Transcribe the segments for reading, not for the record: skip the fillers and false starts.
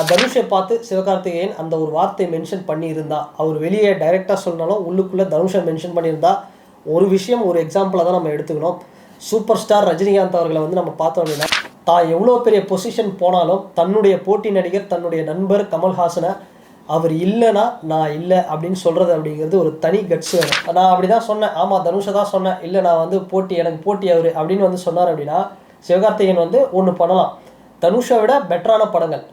தனுஷை பார்த்து சிவகார்த்திகேயன் அந்த ஒரு வார்த்தை மென்ஷன் பண்ணியிருந்தா, அவர் வெளியே டைரெக்டாக சொன்னாலும் உள்ளுக்குள்ளே தனுஷை மென்ஷன் பண்ணியிருந்தா, ஒரு விஷயம் ஒரு எக்ஸாம்பிளாக தான் நம்ம எடுத்துக்கணும். சூப்பர் ஸ்டார் ரஜினிகாந்த் அவர்களை வந்து நம்ம பார்த்தோம் அப்படின்னா, தான் எவ்வளோ பெரிய பொசிஷன் போனாலும் தன்னுடைய போட்டி நடிகர், தன்னுடைய நண்பர் கமல்ஹாசனை அவர் இல்லைன்னா நான் இல்லை அப்படின்னு சொல்கிறது அப்படிங்கிறது ஒரு தனி கட்ஸ் வேணும். நான் அப்படி தான் சொன்னேன், ஆமாம் தனுஷை தான் சொன்னேன், இல்லை நான் வந்து எனக்கு போட்டி அவர் அப்படின்னு வந்து சொன்னார் அப்படின்னா, சிவகார்த்திகேயன் வந்து ஒன்று பண்ணலாம். தனுஷை விட பெட்டரான படங்கள்,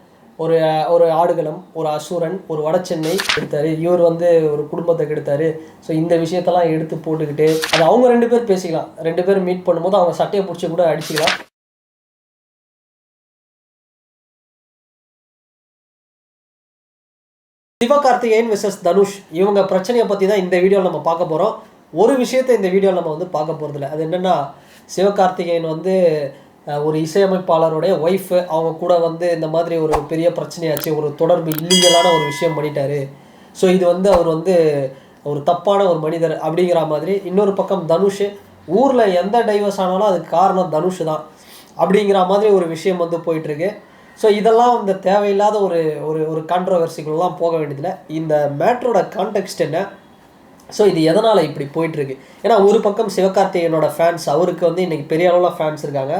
ஒரு ஒரு ஆடுகளம், ஒரு அசுரன், ஒரு வடச்சென்னை எடுத்தார், இவர் வந்து ஒரு குடும்பத்தை கெடுத்தார். ஸோ இந்த விஷயத்தெல்லாம் எடுத்து போட்டுக்கிட்டு அது அவங்க 2 பேர் பேசிக்கலாம். 2 பேர் மீட் பண்ணும்போது அவங்க சட்டையை பிடிச்சி கூட அடிச்சிக்கலாம். சிவகார்த்திகேயன் விசஸ் தனுஷ் இவங்க பிரச்சனையை பற்றி தான் இந்த வீடியோவில் நம்ம பார்க்க போகிறோம். ஒரு விஷயத்தை இந்த வீடியோவில் நம்ம வந்து பார்க்க போகிறதில்ல. அது என்னென்னா, சிவகார்த்திகேயன் வந்து ஒரு இசையமைப்பாளருடைய ஒய்ஃபு, அவங்க கூட வந்து இந்த மாதிரி ஒரு பெரிய பிரச்சனையாச்சு, ஒரு தொடர்பு இல்லீகலான ஒரு விஷயம் பண்ணிட்டாரு. ஸோ இது வந்து அவர் வந்து ஒரு தப்பான ஒரு மனிதர் அப்படிங்கிற மாதிரி. இன்னொரு பக்கம் தனுஷ், ஊரில் எந்த டைவர்ஸ் ஆனாலும் அதுக்கு காரணம் தனுஷ் தான் அப்படிங்கிற மாதிரி ஒரு விஷயம் வந்து போயிட்டுருக்கு. ஸோ இதெல்லாம் இந்த தேவையில்லாத ஒரு ஒரு ஒரு கான்ட்ரவர்சிகள்லாம் போக வேண்டியதில்லை. இந்த மேட்ரோட கான்டெக்ஸ்ட் என்ன, ஸோ இது எதனால் இப்படி போயிட்டுருக்கு? ஏன்னா ஒரு பக்கம் சிவகார்த்திகேயனோட ஃபேன்ஸ், அவருக்கு வந்து இன்றைக்கி பெரிய அளவில் ஃபேன்ஸ் இருக்காங்க.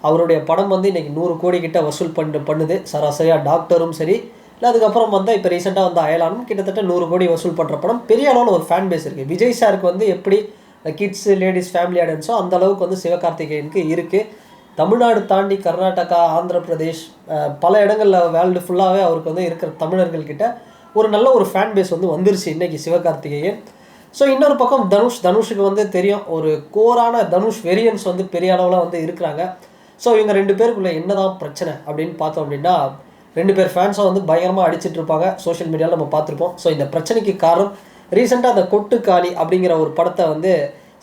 அவருடைய படம் வந்து இன்றைக்கி 100 கோடி கிட்ட வசூல் பண்ணுது சராசரியாக. டாக்டரும் சரி, இல்லை அதுக்கப்புறம் வந்து இப்போ ரீசெண்டாக வந்து அயலானும் கிட்டத்தட்ட 100 கோடி வசூல் பண்ணுற படம். பெரிய அளவில் ஒரு ஃபேன் பேஸ் இருக்குது. விஜய் சாருக்கு வந்து எப்படி கிட்ஸு, லேடிஸ், ஃபேமிலி ஆடியன்ஸோ அந்த அளவுக்கு வந்து சிவகார்த்திகேயனுக்கு இருக்குது. தமிழ்நாடு தாண்டி கர்நாடகா, ஆந்திர பிரதேஷ், பல இடங்களில் வேர்ல்டு ஃபுல்லாகவே அவருக்கு வந்து இருக்கிற தமிழர்கள்கிட்ட ஒரு நல்ல ஒரு ஃபேன் பேஸ் வந்து வந்துருச்சு இன்றைக்கி சிவகார்த்திகேயன். ஸோ இன்னொரு பக்கம் தனுஷுக்கு வந்து தெரியும், ஒரு கோரான தனுஷ் வெரியன்ஸ் வந்து பெரிய அளவில் வந்து இருக்கிறாங்க. ஸோ இவங்க 2 பேருக்குள்ளே என்ன தான் பிரச்சனை அப்படின்னு பார்த்தோம் அப்படின்னா, 2 பேர் ஃபேன்ஸை வந்து பயங்கரமாக அடிச்சிட்டு இருப்பாங்க, சோஷியல் மீடியாவில் நம்ம பார்த்துருப்போம். ஸோ இந்த பிரச்சனைக்கு காரணம் ரீசெண்டாக அந்த கொட்டுக்காளி அப்படிங்கிற ஒரு படத்தை வந்து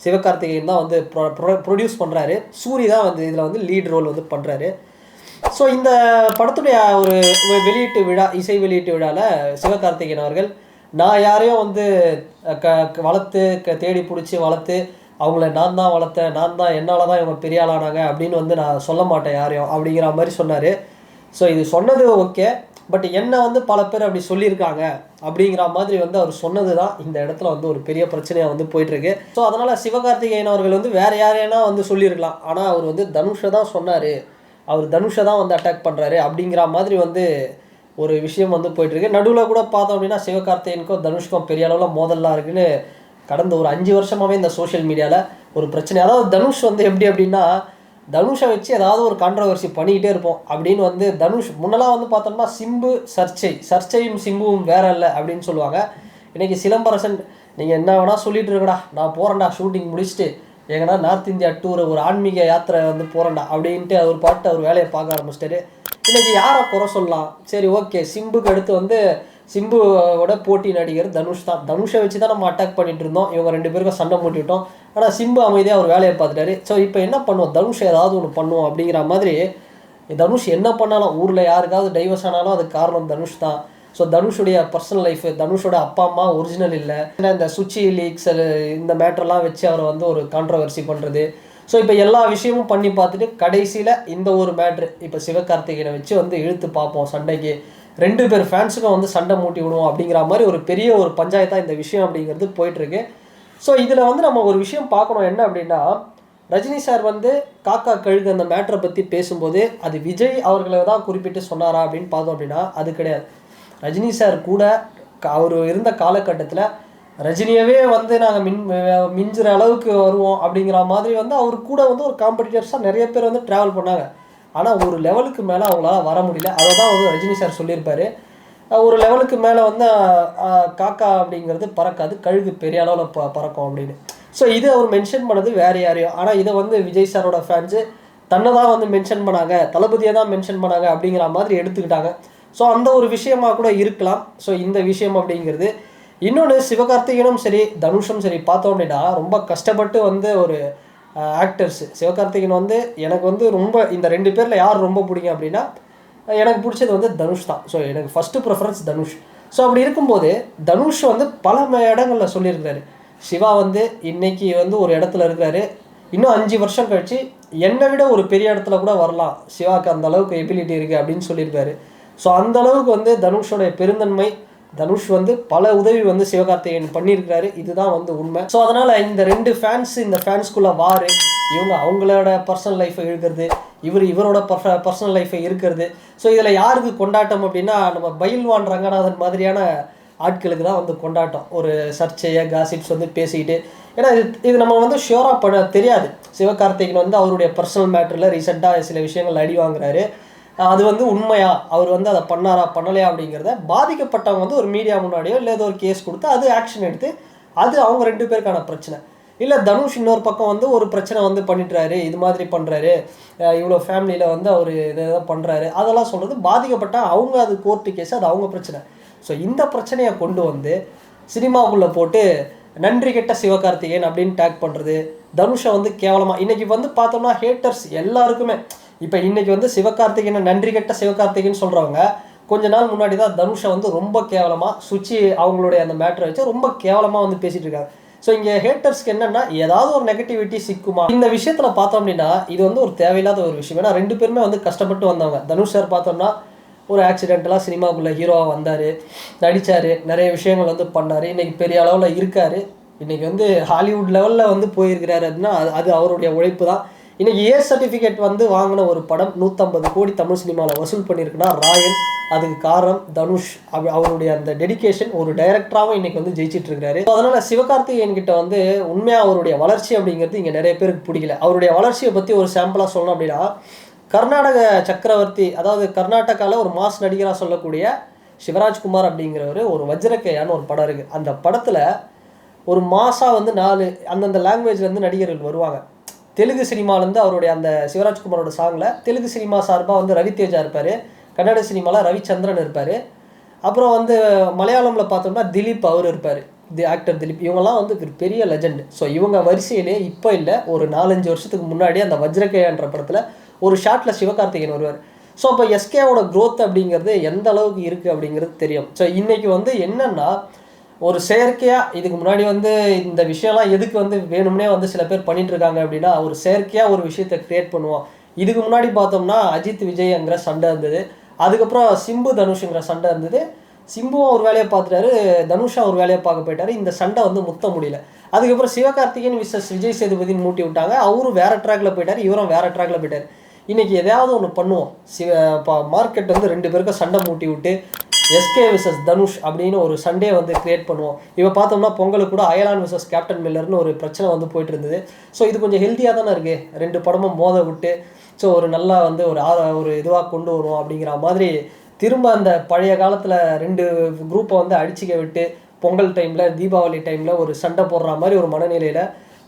சிவகார்த்திகேயன் தான் வந்து ப்ரொடியூஸ் பண்ணுறாரு. சூரி தான் வந்து இதில் வந்து லீட் ரோல் வந்து பண்ணுறாரு. ஸோ இந்த படத்துடைய ஒரு வெளியீட்டு விழா, இசை வெளியீட்டு விழாவில் சிவகார்த்திகேயன் அவர்கள், நான் யாரையும் வந்து வளர்த்து தேடி பிடிச்சி வளர்த்து அவங்கள நான் தான் வளர்த்தேன், நான் தான் என்னால் தான் இவங்க பெரிய ஆளானாங்க அப்படின்னு வந்து நான் சொல்ல மாட்டேன் யாரையும் அப்படிங்கிற மாதிரி சொன்னார். ஸோ இது சொன்னது ஓகே, பட் என்ன வந்து பல பேர் அப்படி சொல்லியிருக்காங்க அப்படிங்கிற மாதிரி வந்து அவர் சொன்னது தான் இந்த இடத்துல வந்து ஒரு பெரிய பிரச்சனையாக வந்து போயிட்டுருக்கு. ஸோ அதனால் சிவகார்த்திகேயன் அவர்கள் வந்து வேறு யாரையா வந்து சொல்லியிருக்கலாம், ஆனால் அவர் வந்து தனுஷை தான் சொன்னார், அவர் தனுஷை தான் வந்து அட்டாக் பண்ணுறாரு அப்படிங்கிற மாதிரி வந்து ஒரு விஷயம் வந்து போயிட்டுருக்கு. நடுவில் கூட பார்த்தோம் அப்படின்னா சிவகார்த்திகேயனுக்கும் தனுஷ்க்கும் பெரிய அளவில் மோதல்லாம் இருக்குன்னு கடந்த ஒரு 5 வருஷமாகவே இந்த சோஷியல் மீடியாவில் ஒரு பிரச்சனை. அதாவது தனுஷ் வந்து எப்படி அப்படின்னா, தனுஷை வச்சு ஏதாவது ஒரு கான்ட்ரவர்சி பண்ணிக்கிட்டே இருப்போம் அப்படின்னு வந்து தனுஷ் முன்னெல்லாம் வந்து பார்த்தோம்னா சிம்பு சர்ச்சையும் சிம்புவும் வேற இல்லை அப்படின்னு சொல்லுவாங்க. இன்றைக்கி சிலம்பரசன், நீங்கள் என்ன வேணால் சொல்லிட்டு இருக்கடா, நான் போகிறேன்டா ஷூட்டிங் முடிச்சுட்டு எங்கன்னா நார்த் இந்தியா டூர், ஒரு ஆன்மீக யாத்திரை வந்து போகிறேன்டா அப்படின்ட்டு அவர் பாட்டு அவர் வேலையை பார்க்க ஆரம்பிச்சிட்டாரு. இன்றைக்கி யாரை குறை சொல்லலாம்? சரி ஓகே, சிம்புக்கு அடுத்து வந்து சிம்புவோட போட்டி நடிகர் தனுஷ் தான். தனுஷை வச்சு தான் நம்ம அட்டாக் பண்ணிட்டு இருந்தோம், இவங்க 2 பேருக்கும் சண்டை மூட்டிவிட்டோம். ஆனால் சிம்பு அமைதியாக அவர் வேலையை பார்த்துட்டாரு. ஸோ இப்போ என்ன பண்ணுவோம், தனுஷ் ஏதாவது ஒன்று பண்ணுவோம் அப்படிங்கிற மாதிரி. தனுஷ் என்ன பண்ணாலும், ஊரில் யாருக்காவது டைவர்ஸ் ஆனாலும் அதுக்கு காரணம் தனுஷ் தான். ஸோ தனுஷுடைய பர்சனல் லைஃப், தனுஷோட அப்பா அம்மா ஒரிஜினல் இல்லை, இந்த சுச்சி லீக்ஸ் இந்த மேட்டர்லாம் வச்சு அவரை வந்து ஒரு கான்ட்ரவர்சி பண்ணுறது. ஸோ இப்போ எல்லா விஷயமும் பண்ணி பார்த்துட்டு கடைசியில் இந்த ஒரு மேட்ரு, இப்போ சிவகார்த்திகேயனை வச்சு வந்து இழுத்து பார்ப்போம் சண்டைக்கு, 2 பேர் ஃபேன்ஸுக்கும் வந்து சண்டை மூட்டி விடுவோம் அப்படிங்கிற மாதிரி ஒரு பெரிய ஒரு பஞ்சாயத்தாக இந்த விஷயம் அப்படிங்கிறது போயிட்டுருக்கு. ஸோ இதில் வந்து நம்ம ஒரு விஷயம் பார்க்கணும், என்ன அப்படின்னா, ரஜினி சார் வந்து காக்கா கழுகு அந்த மேட்டரை பற்றி பேசும்போது அது விஜய் அவர்களை தான் குறிப்பிட்டு சொன்னாரா அப்படின்னு பார்த்தோம் அப்படின்னா அது கிடையாது. ரஜினி சார் கூட அவர் இருந்த காலகட்டத்தில் ரஜினியவே வந்து நாங்கள் மிஞ்சுற அளவுக்கு வருவோம் அப்படிங்கிற மாதிரி வந்து அவர் கூட வந்து ஒரு காம்படிட்டர்ஸாக நிறைய பேர் வந்து ட்ராவல் பண்ணாங்க. ஆனால் ஒரு லெவலுக்கு மேலே அவங்களால வர முடியல. அதை தான் வந்து ரஜினி சார் சொல்லியிருப்பார், ஒரு லெவலுக்கு மேலே வந்து காக்கா அப்படிங்கிறது பறக்காது, கழுகு பெரிய அளவில் பறக்கும் அப்படின்னு. ஸோ இது அவர் மென்ஷன் பண்ணது வேறு யாரையோ. ஆனால் இதை வந்து விஜய் சாரோட ஃபேன்ஸு தன்னை தான் வந்து மென்ஷன் பண்ணாங்க, தளபதியை தான் மென்ஷன் பண்ணாங்க அப்படிங்கிற மாதிரி எடுத்துக்கிட்டாங்க. ஸோ அந்த ஒரு விஷயமாக கூட இருக்கலாம். ஸோ இந்த விஷயம் அப்படிங்கிறது இன்னொன்று, சிவகார்த்திகேயனும் சரி தனுஷும் சரி பார்த்தோம் அப்படின்னா ரொம்ப கஷ்டப்பட்டு வந்து ஒரு ஆக்டர்ஸ். சிவகார்த்திகேயன் வந்து எனக்கு வந்து ரொம்ப இந்த 2 பேரில் யார் ரொம்ப பிடிக்கும் அப்படின்னா, எனக்கு பிடிச்சது வந்து தனுஷ் தான். ஸோ எனக்கு ஃபஸ்ட்டு ப்ரிஃபரன்ஸ் தனுஷ். ஸோ அப்படி இருக்கும்போது தனுஷ் வந்து பல இடங்களில் சொல்லியிருக்காரு, சிவா வந்து இன்றைக்கி வந்து ஒரு இடத்துல இருக்கிறாரு, இன்னும் 5 வருஷம் கழித்து என்னை விட ஒரு பெரிய இடத்துல கூட வரலாம், சிவாவுக்கு அந்த அளவுக்கு எபிலிட்டி இருக்குது அப்படின்னு சொல்லியிருக்காரு. ஸோ அந்தளவுக்கு வந்து தனுஷோடைய பெருந்தன்மை, தனுஷ் வந்து பல உதவி வந்து சிவகார்த்திகேயன் பண்ணியிருக்காரு. இதுதான் வந்து உண்மை. ஸோ அதனால் இந்த 2 ஃபேன்ஸ், இந்த ஃபேன்ஸ்குள்ளே வாரு, இவங்க அவங்களோட பர்சனல் லைஃப்பை இழுக்கிறது, இவரோட பர்சனல் லைஃப்பை இருக்கிறது. ஸோ இதில் யாருக்கு கொண்டாட்டம் அப்படின்னா, நம்ம பயில்வான் ரங்கநாதன் மாதிரியான ஆட்களுக்கு தான் வந்து கொண்டாட்டம். ஒரு சர்ச்சையை காசிப்ஸ் வந்து பேசிக்கிட்டு, ஏன்னா இது நம்ம வந்து ஷியோராக தெரியாது. சிவகார்த்திகேயன் வந்து அவருடைய பர்சனல் மேட்டரில் ரீசெண்டாக சில விஷயங்கள் அடி வாங்குறாரு. அது வந்து உண்மையா, அவர் வந்து அதை பண்ணாரா பண்ணலையா அப்படிங்கிறத பாதிக்கப்பட்டவங்க வந்து ஒரு மீடியா முன்னாடியோ இல்லை ஏதோ ஒரு கேஸ் கொடுத்து அது ஆக்ஷன் எடுத்து, அது அவங்க 2 பேருக்கான பிரச்சனை. இல்லை தனுஷ் இன்னொரு பக்கம் வந்து ஒரு பிரச்சனை வந்து பண்ணிட்டுறாரு, இது மாதிரி பண்ணுறாரு, இவ்வளோ ஃபேமிலியில் வந்து அவர் இதை பண்ணுறாரு, அதெல்லாம் சொல்கிறது பாதிக்கப்பட்டால் அவங்க அது கோர்ட்டு கேஸ், அது அவங்க பிரச்சனை. ஸோ இந்த பிரச்சனையை கொண்டு வந்து சினிமாவுக்குள்ளே போட்டு நன்றி கெட்ட சிவகார்த்திகேயன் அப்படின்னு டேக் பண்ணுறது, தனுஷை வந்து கேவலமாக இன்றைக்கி வந்து பார்த்தோம்னா ஹேட்டர்ஸ் எல்லாருக்குமே. இப்போ இன்றைக்கி வந்து சிவகார்த்திகேயனை நன்றி கெட்ட சிவகார்த்திகேயன் சொல்கிறவங்க கொஞ்ச நாள் முன்னாடி தான் தனுஷை வந்து ரொம்ப கேவலமாக சுச்சி அவங்களுடைய அந்த மேட்டரை வச்சு ரொம்ப கேவலமாக வந்து பேசிகிட்டு இருக்காங்க. ஸோ இங்கே ஹேட்டர்ஸ்க்கு என்னென்னா ஏதாவது ஒரு நெகட்டிவிட்டி சிக்குமா இந்த விஷயத்தில் பார்த்தோம் அப்படின்னா, இது வந்து ஒரு தேவையில்லாத ஒரு விஷயம். ஏன்னா 2 பேருமே வந்து கஷ்டப்பட்டு வந்தவங்க. தனுஷ் சார் பார்த்தோம்னா ஒரு ஆக்சிடென்டெல்லாம் சினிமாவுக்குள்ளே ஹீரோவாக வந்தார், நடித்தார், நிறைய விஷயங்கள் வந்து பண்ணார், இன்றைக்கி பெரிய அளவில் இருக்கார், இன்றைக்கி வந்து ஹாலிவுட் லெவலில் வந்து போயிருக்கிறாரு அப்படின்னா அது அவருடைய உழைப்பு தான். இன்றைக்கி ஏ சர்டிஃபிகேட் வந்து வாங்கின ஒரு படம் 150 கோடி தமிழ் சினிமாவில் வசூல் பண்ணியிருக்குன்னா ராயன். அதுக்கு காரணம் தனுஷ். அவருடைய அந்த டெடிக்கேஷன். ஒரு டைரக்டராகவும் இன்றைக்கி வந்து ஜெயிச்சிட்டு இருக்காரு. அதனால் சிவகார்த்திகேயன் கிட்ட வந்து உண்மையாக அவருடைய வளர்ச்சி அப்படிங்கிறது இங்கே நிறைய பேருக்கு பிடிக்கல. அவருடைய வளர்ச்சியை பற்றி ஒரு சாம்பிளாக சொல்லணும் அப்படின்னா, கர்நாடக சக்கரவர்த்தி, அதாவது கர்நாடகாவில் ஒரு மாஸ் நடிகராக சொல்லக்கூடிய சிவராஜ்குமார் அப்படிங்கிறவர் ஒரு வஜ்ரக்கையான்னு ஒரு படம் இருக்குது. அந்த படத்தில் ஒரு மாசாக வந்து 4 அந்தந்த லாங்குவேஜ்லேருந்து நடிகர்கள் வருவாங்க. தெலுங்கு சினிமாலேருந்து அவருடைய அந்த சிவராஜ்குமாரோட சாங்கில் தெலுங்கு சினிமா சார்பாக வந்து ரவிதேஜா இருப்பார், கன்னட சினிமாவில் ரவிச்சந்திரன் இருப்பார், அப்புறம் வந்து மலையாளமில் பார்த்தோம்னா திலீப் அவர் இருப்பார், ஆக்டர் திலீப். இவங்கெல்லாம் வந்து பெரிய லெஜண்ட். ஸோ இவங்க வரிசையிலே இப்போ இல்லை, ஒரு 4-5 வருஷத்துக்கு முன்னாடி அந்த வஜ்ரக்கையான்ற படத்தில் ஒரு ஷாட்டில் சிவகார்த்திகேயன் வருவார். ஸோ அப்போ எஸ்கேவோட க்ரோத் அப்படிங்கிறது எந்த அளவுக்கு இருக்குது அப்படிங்கிறது தெரியும். ஸோ இன்றைக்கி வந்து என்னென்னா, ஒரு செயற்கையாக இதுக்கு முன்னாடி வந்து இந்த விஷயம்லாம் எதுக்கு வந்து வேணும்னே வந்து சில பேர் பண்ணிகிட்ருக்காங்க அப்படின்னா, ஒரு செயற்கையாக ஒரு விஷயத்தை க்ரியேட் பண்ணுவோம். இதுக்கு முன்னாடி பார்த்தோம்னா அஜித் விஜய்ங்கிற சண்டை இருந்தது, அதுக்கப்புறம் சிம்பு தனுஷுங்கிற சண்டை இருந்தது. சிம்புவும் ஒரு வேலையை பார்த்துட்டாரு, தனுஷா ஒரு வேலையை பார்க்க போயிட்டாரு. இந்த சண்டை வந்து முத்த முடியல. அதுக்கப்புறம் சிவகார்த்திகேயன் விசஸ் விஜய் சேதுபதினு மூட்டி விட்டாங்க. அவரும் வேறு ட்ராக்ல போயிட்டார், இவரும் வேறு ட்ராக்ல போயிட்டார். இன்றைக்கி எதாவது ஒன்று பண்ணுவோம். மார்க்கெட் வந்து 2 பேருக்கும் சண்டை மூட்டி விட்டு எஸ்கே விசஸ் தனுஷ் அப்படின்னு ஒரு சண்டே வந்து கிரியேட் பண்ணுவோம். இப்போ பார்த்தோம்னா பொங்கலுக்கு கூட அயலான் விசஸ் கேப்டன் மில்லர்னு ஒரு பிரச்சனை வந்து போயிட்டு இருந்தது. ஸோ இது கொஞ்சம் ஹெல்த்தியாக தானே இருக்குது. 2 படமும் மோத விட்டு ஸோ ஒரு நல்லா வந்து ஒரு இதுவாக கொண்டு வருவோம் அப்படிங்கிற மாதிரி திரும்ப அந்த பழைய காலத்தில் 2 குரூப்பை வந்து அடிச்சிக்க விட்டு பொங்கல் டைமில் தீபாவளி டைமில் ஒரு சண்டை போடுற மாதிரி ஒரு மனநிலையில்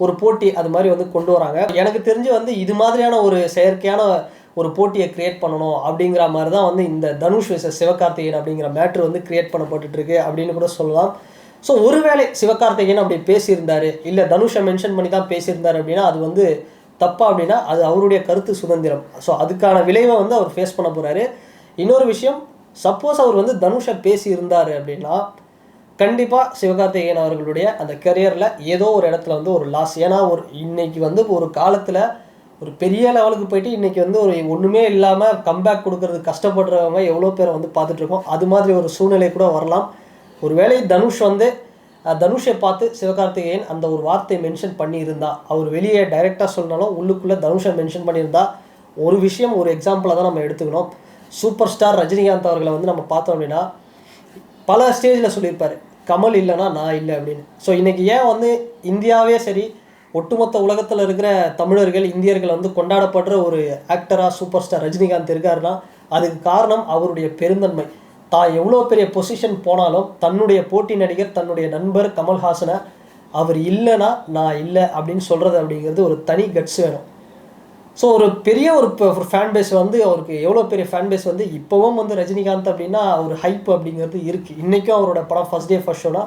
ஒரு போட்டி அது மாதிரி வந்து கொண்டு வராங்க. எனக்கு தெரிஞ்சு வந்து இது மாதிரியான ஒரு செயற்கையான ஒரு போட்டியை கிரியேட் பண்ணணும் அப்படிங்கிற மாதிரி தான் வந்து இந்த தனுஷ் விசஸ் சிவகார்த்திகேயன் அப்படிங்கிற மேட்ரு வந்து கிரியேட் பண்ணப்பட்டுருக்கு அப்படின்னு கூட சொல்லலாம். ஸோ ஒருவேளை சிவகார்த்திகேயன் அப்படி பேசியிருந்தார், இல்லை தனுஷை மென்ஷன் பண்ணி தான் பேசியிருந்தார் அப்படின்னா அது வந்து தப்பா அப்படின்னா அது அவருடைய கருத்து சுதந்திரம். ஸோ அதுக்கான விளைவை வந்து அவர் ஃபேஸ் பண்ண போகிறாரு. இன்னொரு விஷயம், சப்போஸ் அவர் வந்து தனுஷை பேசியிருந்தார் அப்படின்னா கண்டிப்பாக சிவகார்த்திகேயன் அவர்களுடைய அந்த கரியரில் ஏதோ ஒரு இடத்துல வந்து ஒரு லாஸ். ஏன்னா இன்னைக்கு வந்து ஒரு காலத்தில் ஒரு பெரிய லெவலுக்கு போயிட்டு இன்றைக்கி வந்து ஒரு ஒன்றுமே இல்லாமல் கம்பேக் கொடுக்கறது கஷ்டப்படுறவங்க எவ்வளோ பேரை வந்து பார்த்துட்ருக்கோம். அது மாதிரி ஒரு சூழ்நிலை கூட வரலாம். ஒருவேளை தனுஷ் வந்து தனுஷை பார்த்து சிவகார்த்திகேயன் அந்த ஒரு வார்த்தையை மென்ஷன் பண்ணியிருந்தா, அவர் வெளியே டைரெக்டாக சொன்னாலும் உள்ளுக்குள்ளே தனுஷை மென்ஷன் பண்ணியிருந்தா, ஒரு விஷயம் ஒரு எக்ஸாம்பிளாக தான் நம்ம எடுத்துக்கணும். சூப்பர் ஸ்டார் ரஜினிகாந்த் அவர்களை வந்து நம்ம பார்த்தோம் அப்படின்னா பல ஸ்டேஜில் சொல்லியிருப்பார், கமல் இல்லைனா நான் இல்லை அப்படின்னு. ஸோ இன்றைக்கி ஏன் வந்து இந்தியாவே சரி ஒட்டுமொத்த உலகத்தில் இருக்கிற தமிழர்கள் இந்தியர்கள் வந்து கொண்டாடப்படுற ஒரு ஆக்டராக சூப்பர் ஸ்டார் ரஜினிகாந்த் இருக்காருன்னா அதுக்கு காரணம் அவருடைய பெருந்தன்மை. தான் எவ்வளோ பெரிய பொசிஷன் போனாலும் தன்னுடைய போட்டி நடிகர் தன்னுடைய நண்பர் கமல்ஹாசனை அவர் இல்லைனா நான் இல்லை அப்படின்னு சொல்கிறது அப்படிங்கிறது ஒரு தனி கட்ஸ் வேணும். ஸோ ஒரு பெரிய ஒரு ஃபேன் பேஸ் வந்து அவருக்கு எவ்வளோ பெரிய ஃபேன் பேஸ் வந்து இப்போவும் வந்து ரஜினிகாந்த் அப்படின்னா ஒரு ஹைப் அப்படிங்கிறது இருக்குது. இன்றைக்கும் அவரோட படம் ஃபஸ்ட் டே ஃபஸ்ட் ஷோனா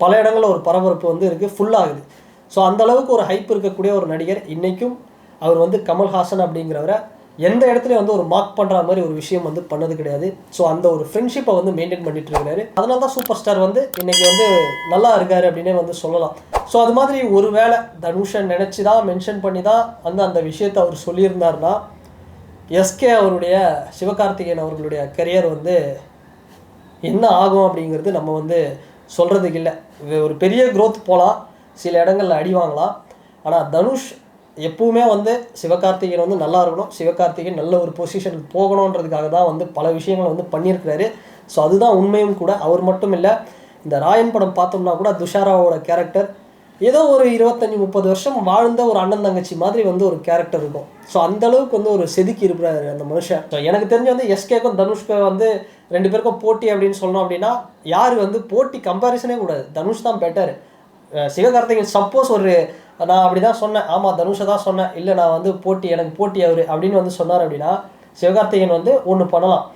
பல இடங்களில் ஒரு பரபரப்பு வந்து இருக்குது, ஃபுல்லாகுது. ஸோ அந்தளவுக்கு ஒரு ஹைப் இருக்கக்கூடிய ஒரு நடிகர் இன்றைக்கும் அவர் வந்து கமல்ஹாசன் அப்படிங்கிறவரை எந்த இடத்துலையும் வந்து ஒரு மார்க் பண்ணுற மாதிரி ஒரு விஷயம் வந்து பண்ணது கிடையாது. ஸோ அந்த ஒரு ஃப்ரெண்ட்ஷிப்பை வந்து மெயின்டைன் பண்ணிட்டு இருக்கிறாரு. அதனால தான் சூப்பர் ஸ்டார் வந்து இன்றைக்கி வந்து நல்லா இருக்காரு அப்படின்னே வந்து சொல்லலாம். ஸோ அது மாதிரி ஒரு வேளை தனுஷை நினச்சி தான் மென்ஷன் பண்ணி தான் வந்து அந்த விஷயத்தை அவர் சொல்லியிருந்தாருன்னா எஸ்கே அவருடைய சிவகார்த்திகேயன் அவர்களுடைய கரியர் வந்து என்ன ஆகும் அப்படிங்கிறது நம்ம வந்து சொல்கிறதுக்கு இல்லை. ஒரு பெரிய க்ரோத் போகலாம், சில இடங்களில் அடி வாங்கலாம். ஆனால் தனுஷ் எப்பவுமே வந்து சிவகார்த்திகேயன் வந்து நல்லா இருக்கணும், சிவகார்த்திகேயன் நல்ல ஒரு பொசிஷனுக்கு போகணுன்றதுக்காக தான் வந்து பல விஷயங்களை வந்து பண்ணியிருக்கிறாரு. ஸோ அதுதான் உண்மையும் கூட. அவர் மட்டும் இல்லை, இந்த ராயன் படம் பார்த்தோம்னா கூட துஷாராவோட கேரக்டர் ஏதோ ஒரு 25-30 வருஷம் வாழ்ந்த ஒரு அண்ணன் தங்கச்சி மாதிரி வந்து ஒரு கேரக்டர் இருக்கும். ஸோ அந்தளவுக்கு வந்து ஒரு செதுக்கி இருக்கிறாரு அந்த மனுஷன். ஸோ எனக்கு தெரிஞ்சு வந்து எஸ்கேக்கும் தனுஷ்க்கு வந்து 2 பேருக்கும் போட்டி அப்படின்னு சொன்னோம் அப்படின்னா யார் வந்து போட்டி கம்பேரிசனே கூடாது, தனுஷ் தான் பெட்டர். சிவகார்த்திகேயன் சப்போஸ் ஒரு நான் அப்படி தான் சொன்னேன், ஆமாம் தனுஷை தான் சொன்னேன், இல்லை நான் வந்து போட்டி எனக்கு போட்டி அவர் அப்படின்னு வந்து சொன்னார் அப்படின்னா சிவகார்த்திகேயன் வந்து ஒன்று பண்ணலாம்.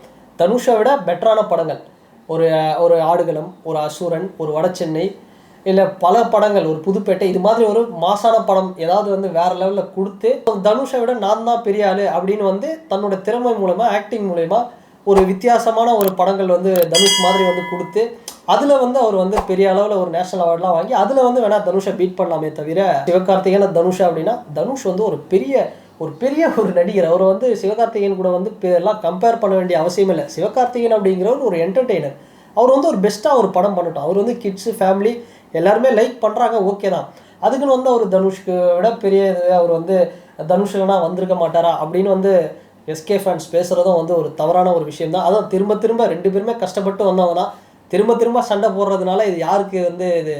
தனுஷை விட பெட்டரான படங்கள் ஒரு ஒரு ஆடுகளம், ஒரு அசுரன், ஒரு வடசென்னை, இல்லை பல படங்கள், ஒரு புதுப்பேட்டை, இது மாதிரி ஒரு மாசான படம் ஏதாவது வந்து வேறு லெவலில் கொடுத்து தனுஷை விட நான் தான் பெரிய ஆள் அப்படின்னு வந்து தன்னோட திறமை மூலமாக ஆக்டிங் மூலயமா ஒரு வித்தியாசமான ஒரு படங்கள் வந்து தனுஷ் மாதிரி வந்து கொடுத்து அதில் வந்து அவர் வந்து பெரிய அளவில் ஒரு நேஷனல் அவார்ட்லாம் வாங்கி அதில் வந்து வேணால் தனுஷை பீட் பண்ணலாமே தவிர சிவகார்த்திகேயன் தனுஷ் அப்படின்னா தனுஷ் வந்து ஒரு பெரிய ஒரு நடிகர். அவர் வந்து சிவகார்த்திகேயன் கூட வந்து எல்லாம் கம்பேர் பண்ண வேண்டிய அவசியம் இல்லை. சிவகார்த்திகேயன் அப்படிங்கிறவர் ஒரு என்டர்டெய்னர். அவர் வந்து ஒரு பெஸ்ட்டாக ஒரு படம் பண்ணட்டும். அவர் வந்து கிட்ஸு ஃபேமிலி எல்லாருமே லைக் பண்ணுறாங்க, ஓகே தான். அதுக்குன்னு வந்து அவர் தனுஷ்க்கு விட பெரிய இது அவர் வந்து தனுஷ் இல்லைனா வந்திருக்க மாட்டாரா அப்படின்னு வந்து எஸ்கே ஃபேன்ஸ் பேசுகிறதும் வந்து ஒரு தவறான ஒரு விஷயம் தான். அதுவும் திரும்ப 2 பேருமே கஷ்டப்பட்டு வந்தவங்க தான். திரும்ப சண்டை போடுறதுனால இது யாருக்கு வந்து இது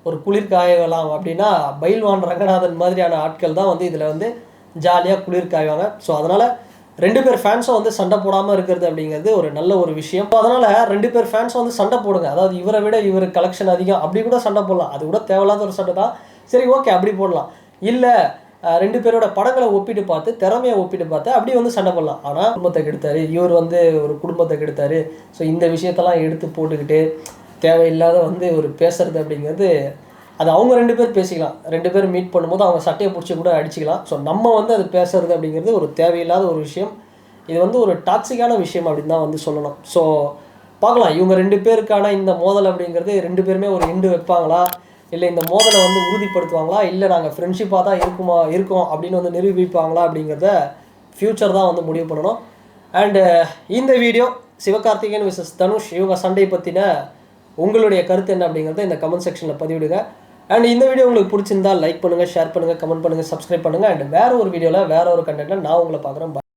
ஒரு குளிர் காயலாம் அப்படின்னா பைல்வான் ரங்கநாதன் மாதிரியான ஆட்கள் தான் வந்து இதில் வந்து ஜாலியாக குளிர் காய்வாங்க. ஸோ அதனால் 2 பேர் ஃபேன்ஸும் வந்து சண்டை போடாமல் இருக்கிறது அப்படிங்கிறது ஒரு நல்ல ஒரு விஷயம். அதனால் 2 பேர் ஃபேன்ஸும் வந்து சண்டை போடுங்க. அதாவது இவரை விட இவர் கலெக்ஷன் அதிகம் அப்படி கூட சண்டை போடலாம். அது கூட தேவையில்லாத ஒரு சண்டை தான். சரி, ஓகே, அப்படி போடலாம். இல்லை 2 பேரோட படங்களை ஒப்பிட்டு பார்த்து, திறமையை ஒப்பிட்டு பார்த்து அப்படி வந்து சண்டை போடலாம். ஆனால் குடும்பத்தை கெடுத்தாரு, இவர் வந்து ஒரு குடும்பத்தை கெடுத்தாரு. ஸோ இந்த விஷயத்தெல்லாம் எடுத்து போட்டுக்கிட்டு தேவையில்லாத வந்து ஒரு பேசுறது அப்படிங்கிறது அது அவங்க 2 பேர் பேசிக்கலாம். 2 பேர் மீட் பண்ணும்போது அவங்க சட்டையை பிடிச்சி கூட அடிச்சிக்கலாம். ஸோ நம்ம வந்து அது பேசுறது அப்படிங்கிறது ஒரு தேவையில்லாத ஒரு விஷயம். இது வந்து ஒரு டாக்ஸிக்கான விஷயம் அப்படின்னு தான் வந்து சொல்லணும். ஸோ பார்க்கலாம், இவங்க 2 பேருக்கான இந்த மோதல் அப்படிங்கிறது 2 பேருமே ஒரு எண்டு வைப்பாங்களா, இல்லை இந்த மோதலை வந்து உறுதிப்படுத்துவாங்களா, இல்லை நாங்கள் ஃப்ரெண்ட்ஷிப்பாக தான் இருக்கோம் அப்படின்னு வந்து நிரூபிப்பாங்களா அப்படிங்கிறத ஃப்யூச்சர் தான் வந்து முடிவு பண்ணணும். அண்டு இந்த வீடியோ சிவகார்த்திகேயன் விசஸ் தனுஷ் இவங்க சண்டை பற்றின உங்களுடைய கருத்து என்ன அப்படிங்கிறத இந்த கமெண்ட் செக்ஷனில் பதிவிடுங்க. அண்ட் இந்த வீடியோ உங்களுக்கு பிடிச்சிருந்தால் லைக் பண்ணுங்கள், ஷேர் பண்ணுங்கள், கமெண்ட் பண்ணுங்கள், சப்ஸ்கிரைப் பண்ணுங்கள். அண்ட் வேறு ஒரு வீடியோவில் வேறு ஒரு கண்டென்ட்டில் நான் உங்களை பார்க்குறேன்.